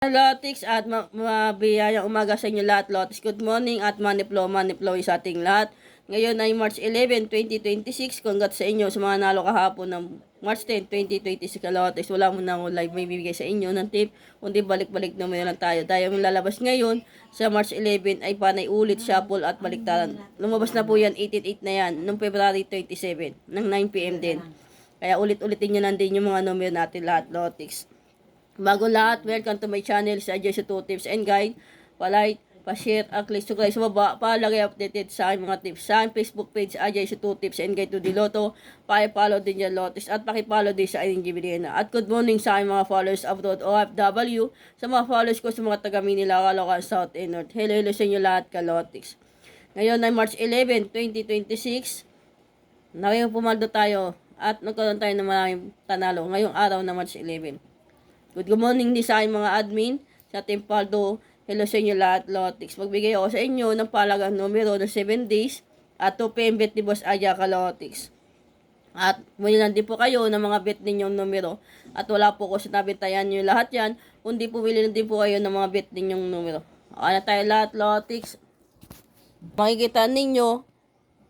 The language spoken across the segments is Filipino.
Lotics at mabiyayang umaga sa inyo lahat, Lotics. Good morning at money flow sa ating lahat. Ngayon ay March 11, 2026. Congrats sa inyo sa mga nalo kahapon ng March 10, 2026 Lotics. Wala mo na ako live may bibigay sa inyo ng tip. Kundi balik-balik na lang tayo. Tayo yung lalabas ngayon sa March 11 ay panay ulit, shuffle at baliktaran. Lumabas na po yan, 888 na yan, noong February 27 ng 9 PM din. Kaya ulit-ulitin nyo lang din yung mga numero natin lahat, Lotics. Bago lahat, welcome to my channel, sa Adjust to Tips and Guide. Pa-like, pa-share, at click subscribe sa baba para lagi updated sa aking mga tips. Sa aking Facebook page, Adjust to Tips and Guide to the Lotto. Pa-follow din yan, Lotus, at paki-follow din sa aking Gibiliana. At good morning sa aking mga followers abroad, OFW, sa mga followers ko sa mga taga-Manila, Caloocan, South and North. Hello sa inyo lahat, Kalotics. Ngayon ay March 11, 2026. Ngayon pumaldo tayo at nagkaroon tayo ng maraming tanalo ngayong araw na March 11. Good morning din sa aking mga admin sa Team Paldo. Hello sa inyo lahat, Lotics. Magbigay ako sa inyo ng palagang numero ng 7 days at 2 PM bet ni Boss Aja Lotics. At muli lang din po kayo ng mga bet ninyong numero. At wala po ko sinabintayan nyo lahat yan, kundi pumili lang din po kayo ng mga bet ninyong numero. Okay na tayo lahat, Lotics. Makikita ninyo,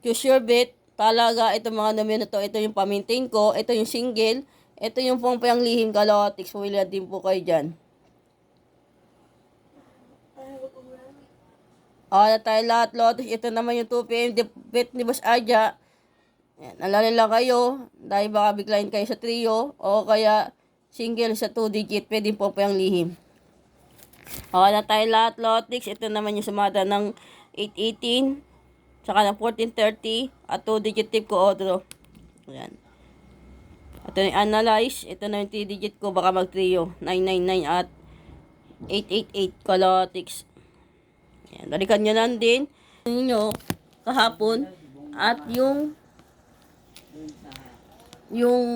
choose your bet. Talaga, itong mga numero na to, ito yung pamintain ko, ito yung single. Ito yung pang lihim, Kalotics. Pumili din po kayo dyan. Na tayo lahat, Lotics. Ito naman yung 2 PM bet ni Boss Aja. Yan, alala lang kayo. Dahil baka biglayin kayo sa trio. O kaya single sa 2 digit. Pwede po pang lihim. Na tayo lahat, Lotics. Ito naman yung sumada ng 818. Saka ng 1430. At 2 digit tip ko, Odro. Yan. Ito yung analyze. Ito na yung 3 digit ko. Baka mag-trio. 999 at 888 Kalotics. Yan. Balikan nyo lang din. Nyo kahapon. At yung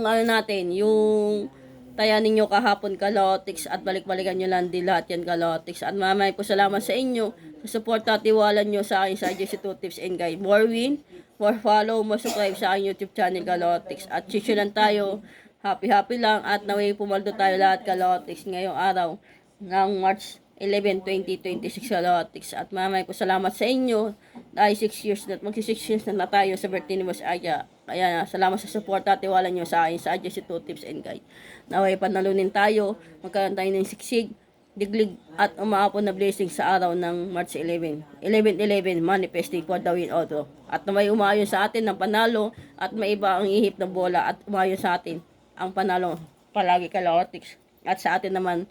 ano natin. Yung taya ninyo kahapon, Kalotics. At balik-balikan nyo lang din lahat yan, Kalotics. At mamay po salamat sa inyo. Sa support at tiwala nyo sa akin sa Adjust to Tips and Guide. More win, more follow, more subscribe sa aking YouTube channel, Kalotics. At chichu lang tayo. Happy lang. At naway pumaldo tayo lahat, Kalotics. Ngayong araw ng March 11, 2026, Kalotics. At mamay po salamat sa inyo. Dahil 6 years na, magsi 6 years na tayo sa birthday ni Boss Aja. Kaya salamat sa support at tiwala nyo sa akin sa Adjust to Tips and Guide. Naway panalunin tayo. Magkaroon tayo ng siksig, diglig at umaapon na blessing sa araw ng March 11. 11-11, manifesting for the win auto. At may umayon sa atin ng panalo at may iba ang ihip ng bola at umayon sa atin ang panalo palagi, Kalotics. At sa atin naman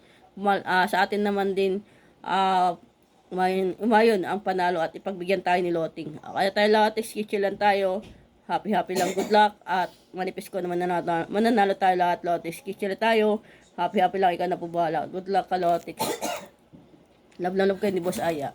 din umayon ang panalo at ipagbigyan tayo ni Loting. Kaya tayo, Lotics, kitchen lang tayo. Happy lang, good luck at manifest ko naman mananalo tayo lahat, Lotics. Kitchen lang tayo. Happy lang, ikaw na po bahala. Good luck, Kalotics. Love kayo ni Boss Aya.